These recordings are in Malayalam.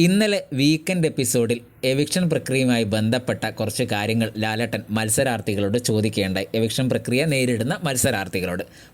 ഇന്നലെ വീക്കെൻഡ് എപ്പിസോഡിൽ എവിക്ഷൻ പ്രക്രിയയുമായി ബന്ധപ്പെട്ട കുറച്ച് കാര്യങ്ങൾ ലാലേട്ടൻ മത്സരാർത്ഥികളോട് ചോദിക്കുകയുണ്ടായി. എവിക്ഷൻ പ്രക്രിയ നേരിടുന്ന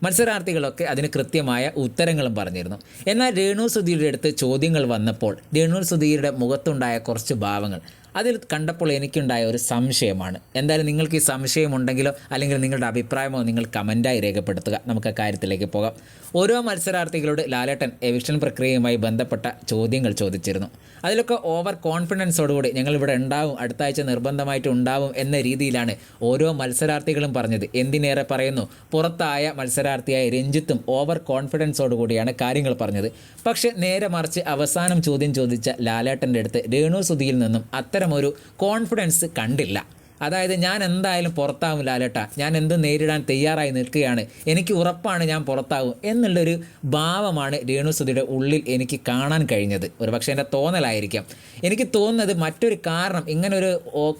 മത്സരാർത്ഥികളൊക്കെ അതിന് കൃത്യമായ ഉത്തരങ്ങളും പറഞ്ഞിരുന്നു. എന്നാൽ രേണു സുധീരുടെ അടുത്ത് ചോദ്യങ്ങൾ വന്നപ്പോൾ രേണു സുധീരുടെ മുഖത്തുണ്ടായ കുറച്ച് ഭാവങ്ങൾ അതിൽ കണ്ടപ്പോൾ എനിക്കുണ്ടായ ഒരു സംശയമാണ്. എന്തായാലും നിങ്ങൾക്ക് ഈ സംശയമുണ്ടെങ്കിലോ അല്ലെങ്കിൽ നിങ്ങളുടെ അഭിപ്രായമോ നിങ്ങൾ കമൻറ്റായി രേഖപ്പെടുത്തുക. നമുക്ക് ആ കാര്യത്തിലേക്ക് പോകാം. ഓരോ മത്സരാർത്ഥികളോട് ലാലേട്ടൻ എവിക്ഷൻ പ്രക്രിയയുമായി ബന്ധപ്പെട്ട ചോദ്യങ്ങൾ ചോദിച്ചിരുന്നു. അതിലൊക്കെ ഓവർ കോൺഫിഡൻസോടുകൂടി ഞങ്ങളിവിടെ ഉണ്ടാവും, അടുത്ത ആഴ്ച നിർബന്ധമായിട്ട് ഉണ്ടാവും എന്ന രീതിയിലാണ് ഓരോ മത്സരാർത്ഥികളും പറഞ്ഞത്. എന്തിനേറെ പറയുന്നു, പുറത്തായ മത്സരാർത്ഥിയായ രഞ്ജിത്തും ഓവർ കോൺഫിഡൻസോടുകൂടിയാണ് കാര്യങ്ങൾ പറഞ്ഞത്. പക്ഷേ നേരെ മറിച്ച് അവസാനം ചോദ്യം ചോദിച്ച ലാലേട്ടൻ്റെ അടുത്ത് രേണു സുധിയിൽ നിന്നും അത്തരമൊരു കോൺഫിഡൻസ് കണ്ടില്ല. അതായത് ഞാൻ എന്തായാലും പുറത്താവും ലാലേട്ട, ഞാൻ എന്ത് നേരിടാൻ തയ്യാറായി നിൽക്കുകയാണ്, എനിക്ക് ഉറപ്പാണ് ഞാൻ പുറത്താവും എന്നുള്ളൊരു ഭാവമാണ് രേണു സുധിയുടെ ഉള്ളിൽ എനിക്ക് കാണാൻ കഴിഞ്ഞത്. ഒരു പക്ഷേ എൻ്റെ തോന്നലായിരിക്കാം. എനിക്ക് തോന്നുന്നത് മറ്റൊരു കാരണം, ഇങ്ങനൊരു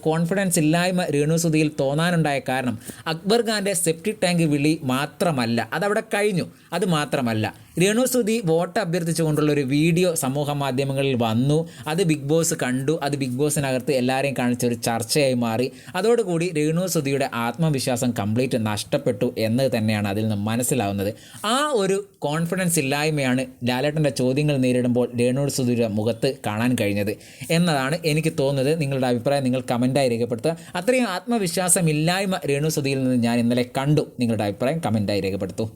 കോൺഫിഡൻസ് ഇല്ലായ്മ രേണു സുധിയിൽ തോന്നാനുണ്ടായ കാരണം അക്ബർ ഖാൻ്റെ സെപ്റ്റിക് ടാങ്ക് വിളി മാത്രമല്ല, അതവിടെ കഴിഞ്ഞു. അത് മാത്രമല്ല, രേണു സുധി വോട്ട് അഭ്യർത്ഥിച്ചുകൊണ്ടുള്ള ഒരു വീഡിയോ സമൂഹ മാധ്യമങ്ങളിൽ വന്നു. അത് ബിഗ് ബോസ് കണ്ടു. അത് ബിഗ് ബോസിനകത്ത് എല്ലാവരെയും കാണിച്ച ഒരു ചർച്ചയായി മാറി. അതോടുകൂടി രേണു സുധിയുടെ ആത്മവിശ്വാസം കംപ്ലീറ്റ് നഷ്ടപ്പെട്ടു എന്ന് തന്നെയാണ് അതിൽ നിന്ന് മനസ്സിലാവുന്നത്. ആ ഒരു കോൺഫിഡൻസ് ഇല്ലായ്മയാണ് ലാലേട്ടൻ്റെ ചോദ്യങ്ങൾ നേരിടുമ്പോൾ രേണു സുധിയുടെ മുഖത്ത് കാണാൻ കഴിഞ്ഞത് എന്നതാണ് എനിക്ക് തോന്നുന്നത്. നിങ്ങളുടെ അഭിപ്രായം നിങ്ങൾ കമൻറ്റായി രേഖപ്പെടുത്തുക. അത്രയും ആത്മവിശ്വാസമില്ലായ്മ രേണു സുധിയിൽ നിന്ന് ഞാൻ ഇന്നലെ കണ്ടു. നിങ്ങളുടെ അഭിപ്രായം കമൻറ്റായി രേഖപ്പെടുത്തൂ.